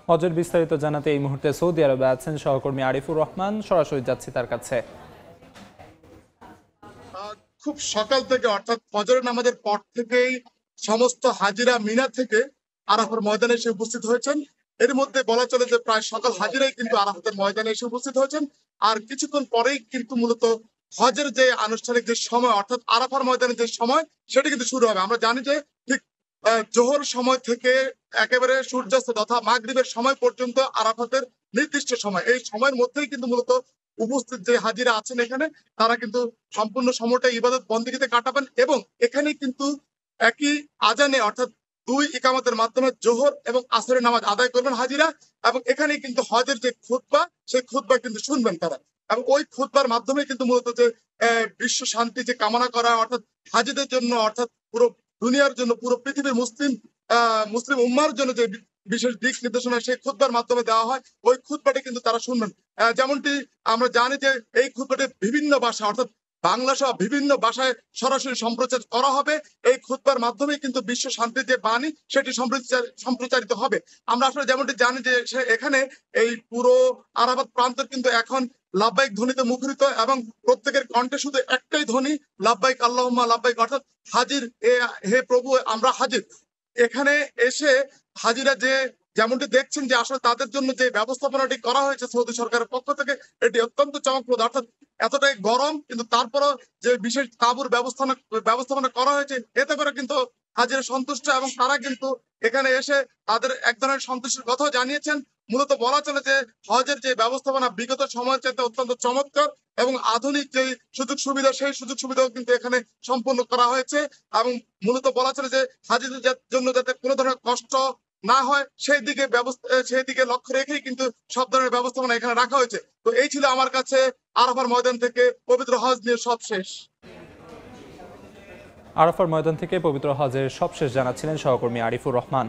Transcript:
হজের বিস্তারিত জানাতে এই মুহূর্তে সৌদি আরবে আছেন সহকর্মী আরিফুর রহমান। সরাসরি যাচ্ছি তার কাছে। খুব সকাল থেকে অর্থাৎ ফজরের নামাজের পর থেকেই সমস্ত হাজিরা মিনা থেকে আরাফার ময়দানে এসে উপস্থিত হয়েছেন। এর মধ্যে বলা চলে যে প্রায় সকল হাজিরাই কিন্তু আরাফাতের ময়দানে এসে উপস্থিত হয়েছেন। আর কিছুক্ষণ পরেই কিন্তু মূলত হজের যে আনুষ্ঠানিক যে সময় অর্থাৎ আরাফার ময়দানের যে সময় সেটা কিন্তু শুরু হবে। আমরা জানি যে ঠিক জোহর সময় থেকে একেবারে সূর্যাস্ত তথা মাগরিবের সময় পর্যন্ত আরাফাতের নির্দিষ্ট সময়, এই সময়ের মধ্যেই কিন্তু মূলত উপস্থিত যে হাজিরা আছেন এখানে তারা কিন্তু সম্পূর্ণ সময়টা ইবাদত বন্দেগীতে কাটাবেন এবং এখানে কিন্তু একই আজানে অর্থাৎ দুই ইকামতের মাধ্যমে জোহর এবং আসরের নামাজ আদায় করবেন হাজিরা এবং এখানে কিন্তু হজের যে খুতবা সেই খুতবা কিন্তু শুনবেন তারা এবং ওই খুতবার মাধ্যমে কিন্তু মূলত যে বিশ্ব শান্তি যে কামনা করা অর্থাৎ হাজিদের জন্য অর্থাৎ পুরো দুনিয়ার জন্য পুরো পৃথিবীর মুসলিম উম্মার জন্য যে বিশেষ দিক নির্দেশনা সেই খুতবার মাধ্যমে দেওয়া হয় ওই খুতবাটি কিন্তু তারা শুনবেন। যেমনটি আমরা জানি যে এই খুতবাটি বিভিন্ন ভাষা অর্থাৎ বাংলা সহ বিভিন্ন ভাষায় সরাসরি সম্প্রচার করা হবে। এই খুতবার মাধ্যমে কিন্তু বিশ্ব শান্তির যে বাণী সেটি সম্প্রচারিত হবে। আমরা আসলে যেমনটি জানি যে এখানে এই পুরো আরাফাত প্রান্ত কিন্তু এখন লাব্বাইক ধ্বনিতে মুখরিত এবং প্রত্যেকের কণ্ঠে শুধু একটাই ধ্বনি, লাব্বাইক আল্লাহুম্মা লাব্বাইক, অর্থাৎ হাজির হে প্রভু আমরা হাজির। এখানে এসে হাজিরা যেমনটি দেখছেন যে আসলে তাদের জন্য যে ব্যবস্থাপনাটি করা হয়েছে সৌদি সরকারের পক্ষ থেকে এটি অত্যন্ত চমকপ্রদ। অর্থাৎ এতটাই গরম কিন্তু তারপরও যে বিশেষ তাঁবুর ব্যবস্থাপনা করা হয়েছে এতে করে কিন্তু হাজিরা সন্তুষ্ট এবং তারা কিন্তু এখানে এসে তাদের এক ধরনের সন্তুষ্টির কথাও জানিয়েছেন। মূলত বলা চলে যে হজের যে ব্যবস্থাপনা বিগত সময়ের চাইতে অত্যন্ত চমৎকার এবং আধুনিক যে সুযোগ সুবিধা সেই সুযোগ সুবিধাও কিন্তু এখানে সম্পন্ন করা হয়েছে এবং মূলত বলা চলে যে হাজিদের জন্য যাতে কোনো ধরনের কষ্ট না হয় সেই দিকে লক্ষ্য রেখেই কিন্তু সব ধরনের ব্যবস্থাপনা এখানে রাখা হয়েছে। তো এই ছিল আমার কাছে আরাফার ময়দান থেকে পবিত্র হজ নিয়ে সব শেষ। আরাফার ময়দান থেকে পবিত্র হজের সবশেষ জানাচ্ছিলেন সহকর্মী আরিফুর রহমান।